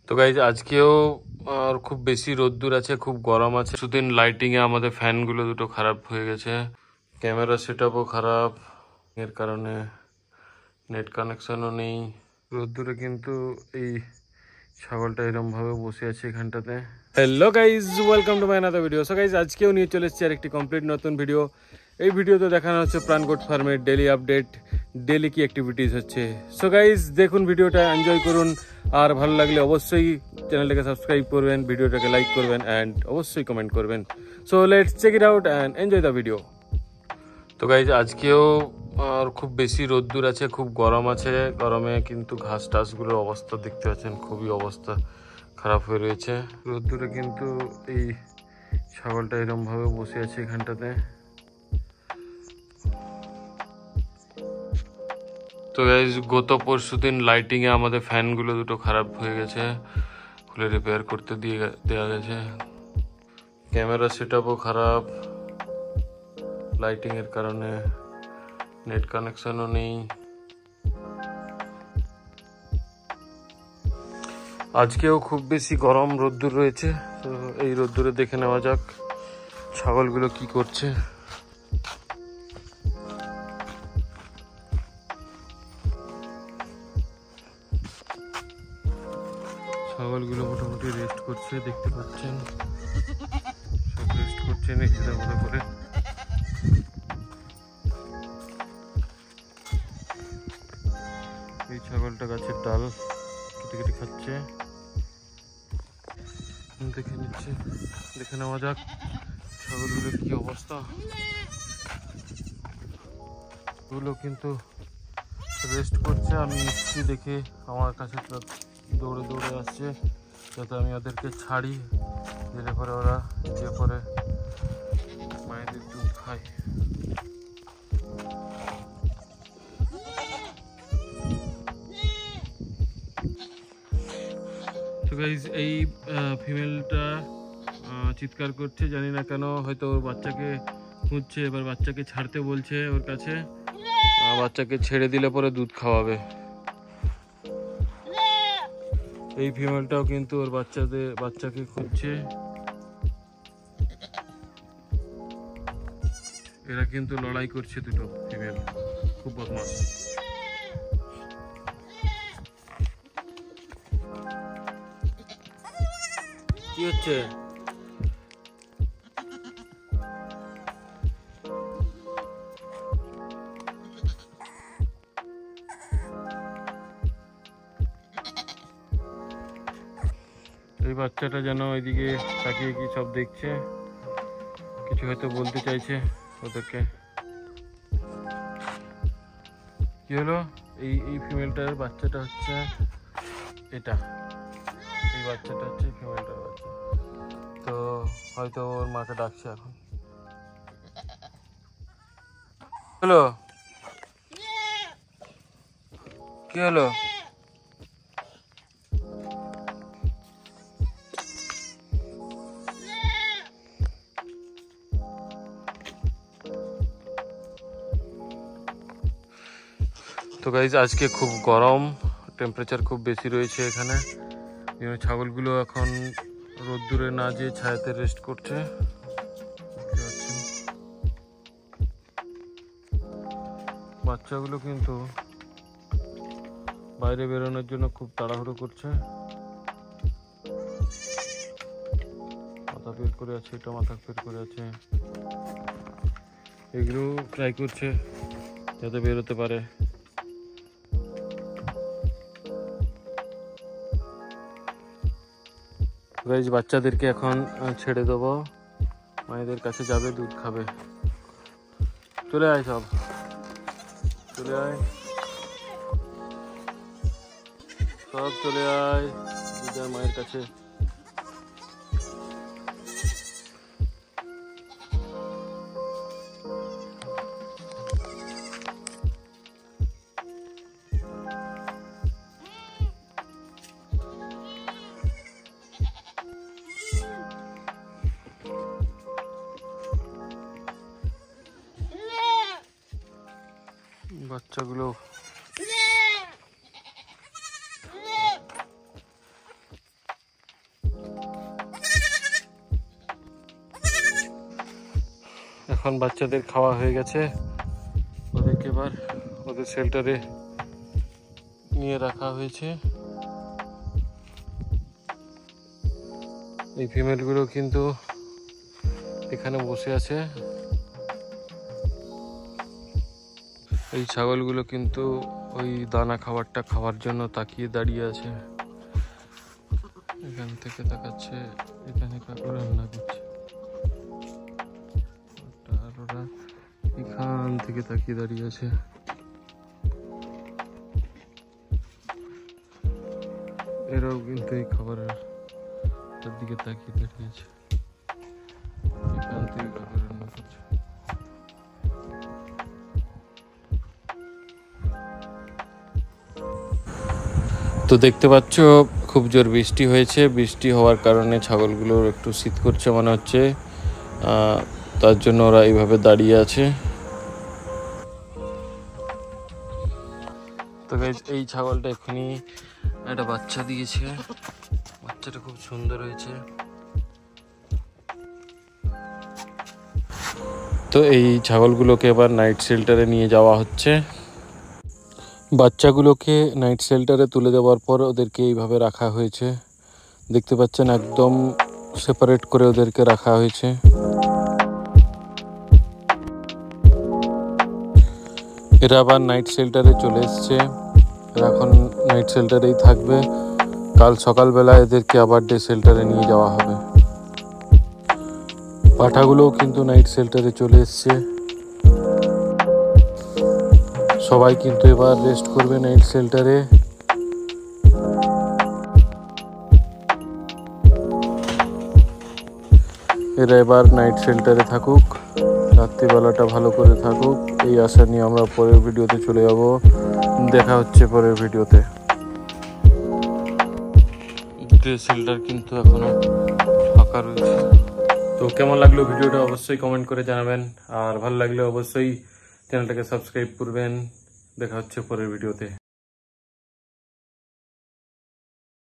তো গাইজ আজকেও আর খুব বেশি রোদ্দুর আছে, খুব গরম আছে। কিছুদিন লাইটিং এ আমাদের ফ্যানগুলো দুটো খারাপ হয়ে গেছে, ক্যামেরা সেটআপও খারাপ, এর কারণে নেট কানেকশনও নেই। রোদ্দুরে কিন্তু এই ছাগলটা এরকম ভাবে বসে আছে এখানটাতে। Hello guys, welcome to my another video. So guys আজকেও নিয়ে চলে এসেছি আরেকটি কমপ্লিট নতুন ভিডিও। এই ভিডিওতে দেখানো হচ্ছে প্রাণকোট ফার্মের ডেলি আপডেট, ডেলি কি অ্যাক্টিভিটিস হচ্ছে। সো গাইজ দেখুন, ভিডিওটা এনজয় করুন, আর ভালো লাগলে অবশ্যই চ্যানেলটাকে সাবস্ক্রাইব করবেন, ভিডিওটাকে লাইক করবেন অ্যান্ড অবশ্যই কমেন্ট করবেন। So let's check it out and enjoy the video. তো গাইজ আজকেও আর খুব বেশি রোদ্দুর আছে, খুব গরম আছে। গরমে কিন্তু ঘাস টাসগুলোর অবস্থা দেখতে পাচ্ছেন, খুবই অবস্থা খারাপ হয়ে রয়েছে। রোদ্দুরে কিন্তু এই ছাগলটা এরকম ভাবে বসে আছে এখানটাতে। তো গাইজ গত পরশুদিন লাইটিং এ আমাদের ফ্যানগুলো দুটো খারাপ হয়ে গেছে, খুলে রিপেয়ার করতে দেওয়া গেছে। ক্যামেরা সেটআপও খারাপ, লাইটিং এর কারণে নেট কানেকশনও নেই। আজকেও খুব বেশি গরম রোদ্দুর রয়েছে। তো এই রোদ্দুরে দেখে নেওয়া যাক ছাগলগুলো কি করছে। ছাগলগুলো মোটামুটি রেস্ট করছে, দেখতে পাচ্ছেন সব রেস্ট করছে নিজেদের মতো করে। এই ছাগলটা গাছের ডাল কেটে কেটে খাচ্ছে, দেখে নিচ্ছে। দেখে নেওয়া যাক ছাগলগুলোর কি অবস্থা। ওগুলো কিন্তু রেস্ট করছে, আমি নিচ্ছি দেখে আমার কাছে দৌড়ে দৌড়ে আসছে, যাতে আমি ওদেরকে ছাড়ি, দিলে পরে ওরা যে পরে মায়েদের দুধ খায়। তো গাইজ এই ফিমেলটা চিৎকার করছে, জানি না কেন, হয়তো ওর বাচ্চাকে খুঁজছে। এবার বাচ্চাকে ছাড়তে বলছে ওর কাছে, বাচ্চাকে ছেড়ে দিলে পরে দুধ খাওয়াবে। এই ফিমেলটাও কিন্তু ওর বাচ্চাকে খুঁজছে। এরা কিন্তু লড়াই করছে, দুটো ফিমেল, খুব বদমাশ। কি হচ্ছে? এই বাচ্চাটা যেন ওইদিকে তাকিয়ে কি সব দেখছে, কিছু হয়তো বলতে চাইছে ওদেরকে। কি হলো? এই ফিমেলটার বাচ্চাটা হচ্ছে এটা, এই বাচ্চাটা হচ্ছে ফিমেলটার বাচ্চা। তো হয়তো ওর মাকে ডাকছে এখন। হলো কি হলো? তো গাইজ আজকে খুব গরম, টেম্পারেচার খুব বেশি রয়েছে এখানে। ছাগলগুলো এখন রোদ্দুরে না যেয়ে ছায়াতে রেস্ট করছে। বাচ্চাগুলো কিন্তু বাইরে বেরোনোর জন্য খুব তাড়াহুড়ো করছে, মাথা বের করে আছে, এটা মাথা বের করে আছে, এগুলো ট্রাই করছে যাতে বেরোতে পারে। গাইজ বাচ্চাদেরকে এখন ছেড়ে দেবো, মায়েদের কাছে যাবে, দুধ খাবে। চলে আয়, সব চলে আয়, সব চলে আয় দিদার মায়ের কাছে। বাচ্চাগুলো এখন বাচ্চাদের খাওয়া হয়ে গেছে, ওদেরকে এবার ওদের শেল্টারে নিয়ে রাখা হয়েছে। এই ফিমেলগুলো কিন্তু এখানে বসে আছে। এই ছাগলগুলো কিন্তু ওই দানা খাবারটা খাওয়ার জন্য তাকিয়ে দাঁড়িয়ে আছে। এখান থেকে তাকাচ্ছে, এখানে কাকু রান্না করছে, আর ওরা এখান থেকে তাকিয়ে দাঁড়িয়ে আছে। এরাও কিন্তু এই খাবারের দিকে তাকিয়ে দাঁড়িয়ে আছে, এখান থেকে কাকু রান্না করছে। তো দেখতে পাচ্ছ খুব জোর বৃষ্টি হয়েছে, বৃষ্টি হওয়ার কারণে ছাগলগুলোর একটু শীত করছে মনে হচ্ছে, তার জন্য ওরা এইভাবে দাঁড়িয়ে আছে। তো গাইস এই ছাগলটা এক্ষুনি একটা বাচ্চা দিয়েছে, বাচ্চাটা খুব সুন্দর হয়েছে। তো এই ছাগলগুলোকে এবার নাইট শেল্টারে নিয়ে যাওয়া হচ্ছে। বাচ্চাগুলোকে নাইট শেল্টারে তুলে দেওয়ার পর ওদেরকে এইভাবে রাখা হয়েছে, দেখতে পাচ্ছেন একদম সেপারেট করে ওদেরকে রাখা হয়েছে। এরা আবার নাইট শেল্টারে চলে এসছে, এরা এখন নাইট শেল্টারেই থাকবে। কাল সকালবেলা এদেরকে আবার ডে শেল্টারে নিয়ে যাওয়া হবে। পাঠাগুলোও কিন্তু নাইট শেল্টারে চলে এসছে। সবাই কিন্তু এবার রেস্ট করবে নাইট শেল্টারে। এরা এবার নাইট শেল্টারে থাকুক, রাত্রিবেলাটা ভালো করে থাকুক, এই আশা নিয়ে আমরা পরের ভিডিওতে চলে যাব। দেখা হচ্ছে পরের ভিডিওতে। শেল্টার কিন্তু এখনো ফাঁকা রয়েছে। তো কেমন লাগলো ভিডিওটা অবশ্যই কমেন্ট করে জানাবেন, আর ভালো লাগলে অবশ্যই চ্যানেলটাকে সাবস্ক্রাইব করবেন। দেখা হচ্ছে পরের ভিডিওতে।